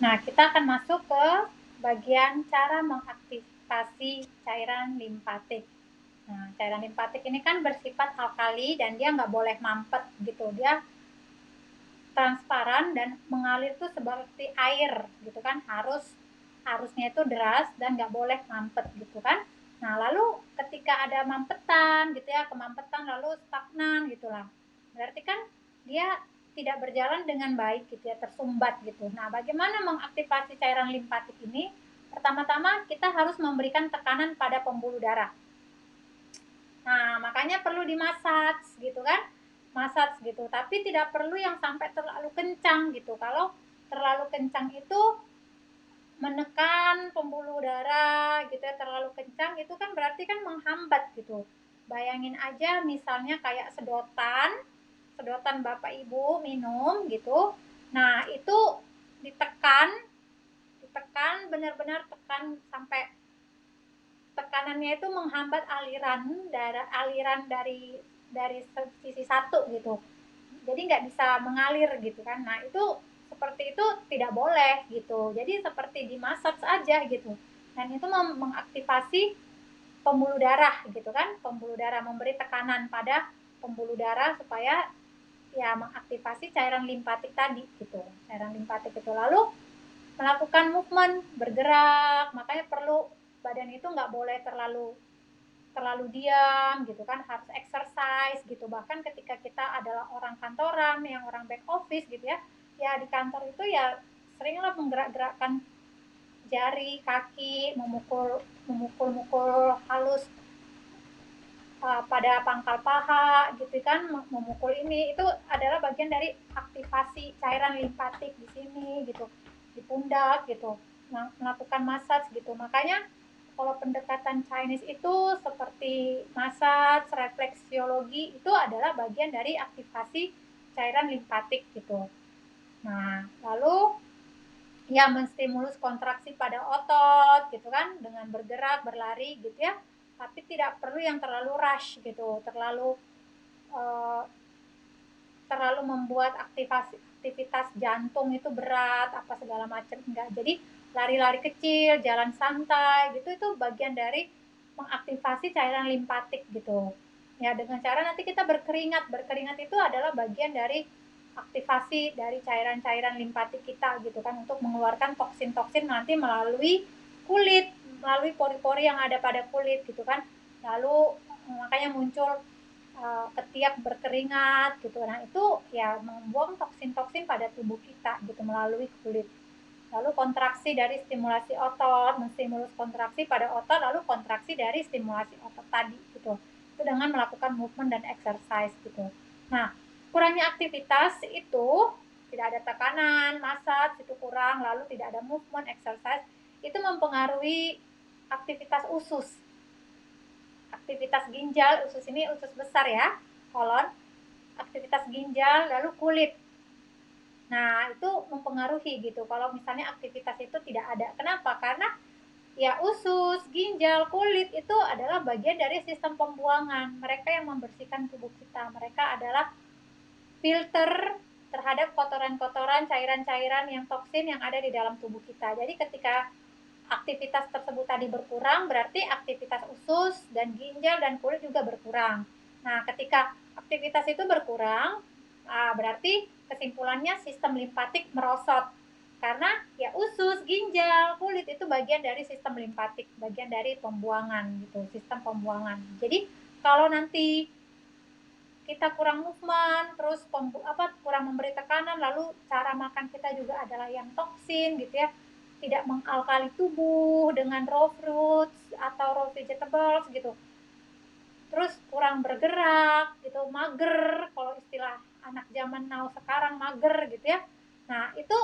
Nah, kita akan masuk ke bagian cara mengaktifasi cairan limpatik. Nah, cairan limpatik ini kan bersifat alkali dan dia nggak boleh mampet gitu. Dia transparan dan mengalir tuh seperti air gitu kan. Harusnya itu deras dan nggak boleh mampet gitu kan. Nah, lalu ketika ada mampetan gitu ya, kemampetan lalu stagnan gitulah. Berarti kan dia tidak berjalan dengan baik gitu ya, tersumbat gitu. Nah, bagaimana mengaktifasi cairan limpatik ini? Pertama-tama kita harus memberikan tekanan pada pembuluh darah. Nah, makanya perlu dimassage gitu kan. Massage gitu, tapi tidak perlu yang sampai terlalu kencang gitu. Kalau terlalu kencang itu menekan pembuluh darah gitu ya, terlalu kencang itu kan berarti kan menghambat gitu. Bayangin aja misalnya kayak sedotan Bapak Ibu minum gitu. Nah, itu ditekan, ditekan benar-benar tekan sampai tekanannya itu menghambat aliran dari sisi satu gitu. Jadi nggak bisa mengalir gitu kan. Nah, itu seperti itu tidak boleh gitu. Jadi seperti dimasak aja gitu. Dan itu mengaktifasi pembuluh darah gitu kan. Pembuluh darah memberi tekanan pada pembuluh darah supaya ya mengaktifasi cairan limpatik tadi gitu. Cairan limpatik itu lalu melakukan movement, bergerak. Makanya perlu badan itu nggak boleh terlalu terlalu diam gitu kan, harus exercise gitu. Bahkan ketika kita adalah orang kantoran yang orang back office gitu ya, ya di kantor itu ya seringlah menggerak-gerakkan jari kaki, memukul halus pada pangkal paha gitu kan, memukul ini itu adalah bagian dari aktivasi cairan limpatik di sini gitu, di pundak gitu, melakukan massage gitu. Makanya kalau pendekatan Chinese itu seperti massage, refleksiologi itu adalah bagian dari aktivasi cairan limpatik gitu. Nah, lalu ya menstimulus kontraksi pada otot gitu kan dengan bergerak, berlari gitu ya. Tapi tidak perlu yang terlalu rush gitu, uh, terlalu membuat aktivitas jantung itu berat apa segala macam enggak. Jadi lari-lari kecil, jalan santai gitu itu bagian dari mengaktifasi cairan limpatik gitu. Ya dengan cara nanti kita berkeringat. Berkeringat itu adalah bagian dari aktivasi dari cairan-cairan limpatik kita gitu kan untuk mengeluarkan toksin-toksin nanti melalui kulit, melalui pori-pori yang ada pada kulit gitu kan. Lalu makanya muncul ketiak berkeringat gitu. Nah, itu ya membuang toksin-toksin pada tubuh kita gitu melalui kulit. Lalu kontraksi dari stimulasi otot, menstimulus kontraksi pada otot, lalu kontraksi dari stimulasi otot tadi gitu. Itu dengan melakukan movement dan exercise gitu. Nah, kurangnya aktivitas itu tidak ada tekanan, massage itu kurang, lalu tidak ada movement, exercise itu mempengaruhi aktivitas usus, aktivitas ginjal. Usus ini usus besar ya, kolon, aktivitas ginjal, lalu kulit. Nah, itu mempengaruhi gitu. Kalau misalnya aktivitas itu tidak ada. Kenapa? Karena ya usus, ginjal, kulit itu adalah bagian dari sistem pembuangan. Mereka yang membersihkan tubuh kita. Mereka adalah filter terhadap kotoran-kotoran, cairan-cairan yang toksin yang ada di dalam tubuh kita. Jadi ketika aktivitas tersebut tadi berkurang, berarti aktivitas usus dan ginjal dan kulit juga berkurang. Nah, ketika aktivitas itu berkurang, berarti kesimpulannya sistem limpatik merosot. Karena ya usus, ginjal, kulit itu bagian dari sistem limpatik, bagian dari pembuangan gitu, sistem pembuangan. Jadi kalau nanti kita kurang movement, terus kurang memberi tekanan, lalu cara makan kita juga adalah yang toksin gitu ya, tidak mengalkali tubuh dengan raw fruits atau raw vegetables gitu. Terus kurang bergerak gitu, mager kalau istilah anak zaman now sekarang mager gitu ya. Nah, itu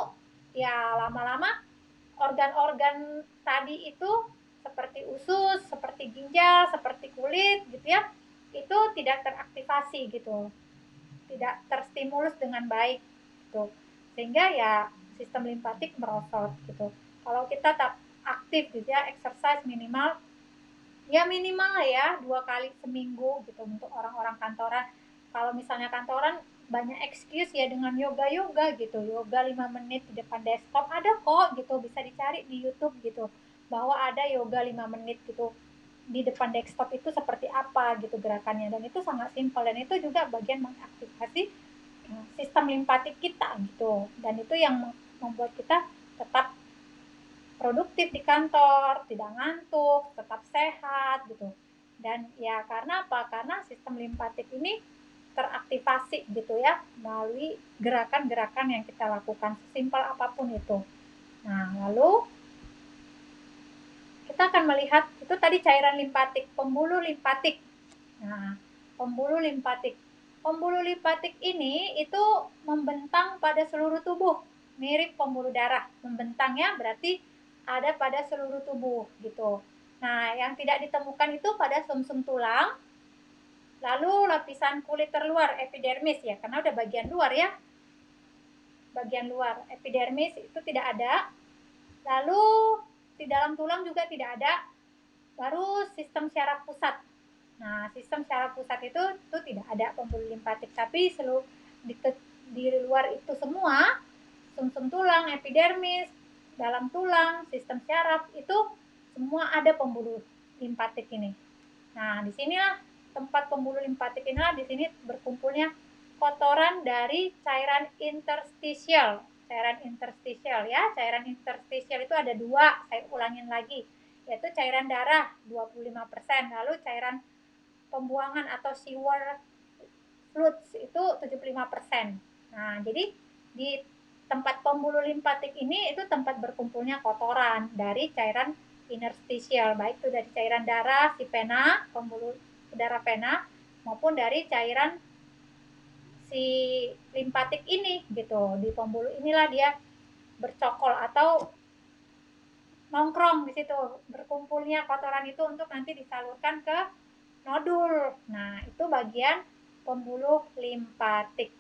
ya lama-lama organ-organ tadi itu seperti usus, seperti ginjal, seperti kulit gitu ya, itu tidak teraktivasi gitu, tidak terstimulus dengan baik gitu, sehingga ya sistem limpatik merosot gitu. Kalau kita tak aktif gitu ya, exercise minimal ya minimal ya 2 kali seminggu gitu untuk orang-orang kantoran. Kalau misalnya kantoran banyak excuse ya dengan yoga gitu, yoga 5 menit di depan desktop, ada kok gitu, bisa dicari di YouTube gitu, bahwa ada yoga 5 menit gitu di depan desktop itu seperti apa gitu gerakannya, dan itu sangat simpel, dan itu juga bagian mengaktifasi sistem limpatik kita gitu, dan itu yang membuat kita tetap produktif di kantor, tidak ngantuk, tetap sehat gitu. Dan ya karena apa? Karena sistem limpatik ini teraktivasi gitu ya melalui gerakan-gerakan yang kita lakukan, sesimpel apapun itu. Nah, lalu kita akan melihat itu tadi cairan limpatik, pembuluh limpatik. Nah, pembuluh limpatik. Pembuluh limpatik ini itu membentang pada seluruh tubuh, mirip pembuluh darah. Membentang ya, berarti ada pada seluruh tubuh gitu. Nah, yang tidak ditemukan itu pada sumsum tulang, lalu lapisan kulit terluar, epidermis ya, karena udah bagian luar ya. Bagian luar, epidermis itu tidak ada. Lalu di dalam tulang juga tidak ada. Baru sistem syaraf pusat. Nah, sistem syaraf pusat itu tidak ada pembuluh limpatik, tapi seluruh di luar itu semua, sumsum tulang, epidermis, dalam tulang, sistem syaraf itu semua ada pembuluh limpatik ini. Nah, di sinilah tempat pembuluh limpatik inilah di sini berkumpulnya kotoran dari cairan interstisial. Cairan interstisial ya, cairan interstisial itu ada dua, saya ulangin lagi, yaitu cairan darah 25%, lalu cairan pembuangan atau sewer fluids itu 75%. Nah, jadi di tempat pembuluh limpatik ini itu tempat berkumpulnya kotoran dari cairan interstisial, baik itu dari cairan darah si pena, pembuluh darah pena, maupun dari cairan si limpatik ini gitu. Di pembuluh inilah dia bercokol atau nongkrong di situ, berkumpulnya kotoran itu untuk nanti disalurkan ke nodul. Nah, itu bagian pembuluh limpatik.